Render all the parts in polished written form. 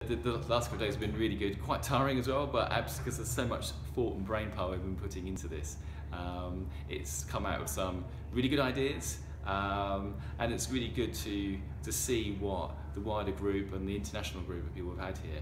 The last couple of days have been really good, quite tiring as well, but because there's so much thought and brain power we've been putting into this. It's come out with some really good ideas, and it's really good to see what the wider group and the international group of people have had here.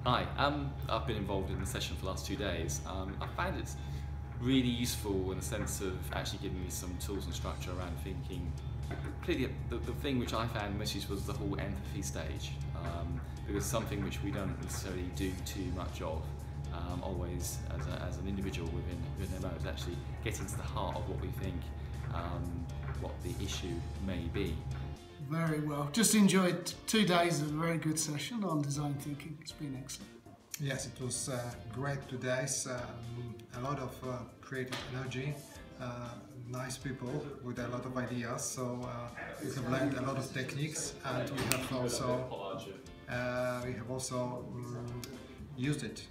Hi, I've been involved in the session for the last 2 days. I found it really useful in the sense of actually giving me some tools and structure around thinking. Clearly, the thing which I found most useful was the whole empathy stage, because something which we don't necessarily do too much of always as an individual within MO is actually getting to the heart of what we think, what the issue may be. Very well. Just enjoyed 2 days of a very good session on design thinking. It's been excellent. Yes, it was great 2 days. A lot of creative energy, nice people with a lot of ideas. So we have learned a lot of techniques, and we have also used it.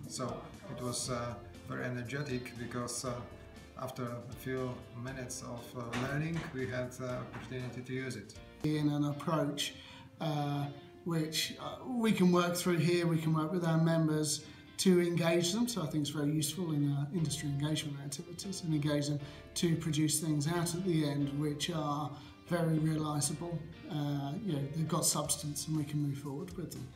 So it was very energetic because. After a few minutes of learning, we had the opportunity to use it. In an approach which we can work through here, we can work with our members to engage them, so I think it's very useful in industry engagement activities, and engage them to produce things out at the end which are very realisable. They've got substance and we can move forward with them.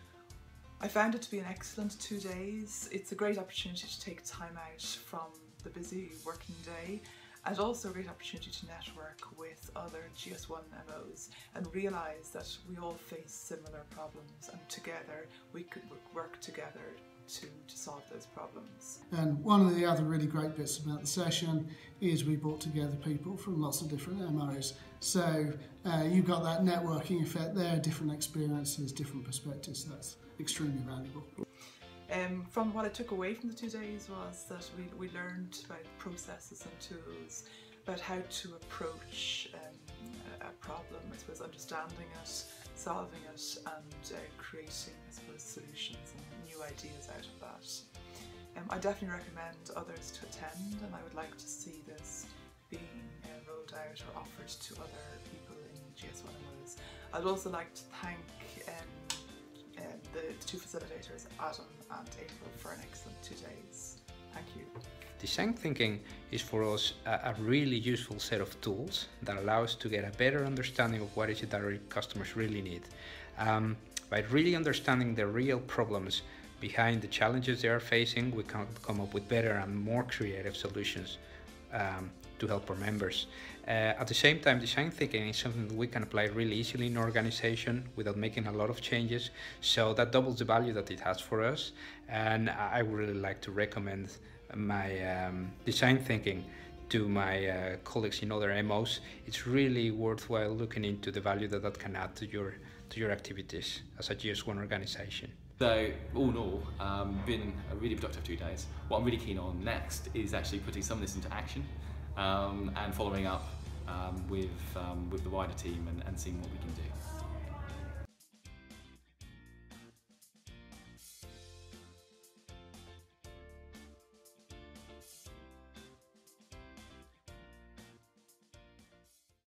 I found it to be an excellent 2 days. It's a great opportunity to take time out from the busy working day, and also a great opportunity to network with other GS1 MOs and realise that we all face similar problems, and together we could work together to solve those problems. And one of the other really great bits about the session is we brought together people from lots of different MOs. So you've got that networking effect there, different experiences, different perspectives. So that's extremely valuable. From what I took away from the 2 days was that we learned about processes and tools, about how to approach a problem, I suppose understanding it, solving it, and creating, I suppose, solutions and new ideas out of that. I definitely recommend others to attend, and I would like to see this being rolled out or offered to other people in GS1 MOs. I'd also like to thank the 2 facilitators, Adam and April, for an excellent 2 days. Thank you. Design thinking is for us a really useful set of tools that allow us to get a better understanding of what is it that our customers really need. By really understanding the real problems behind the challenges they are facing, we can come up with better and more creative solutions to help our members. At the same time, design thinking is something that we can apply really easily in an organization without making a lot of changes, so that doubles the value that it has for us. And I would really like to recommend my design thinking to my colleagues in other MOs. It's really worthwhile looking into the value that can add to your activities as a GS1 organization. So all in all, been a really productive 2 days. What I'm really keen on next is actually putting some of this into action, and following up with the wider team and seeing what we can do.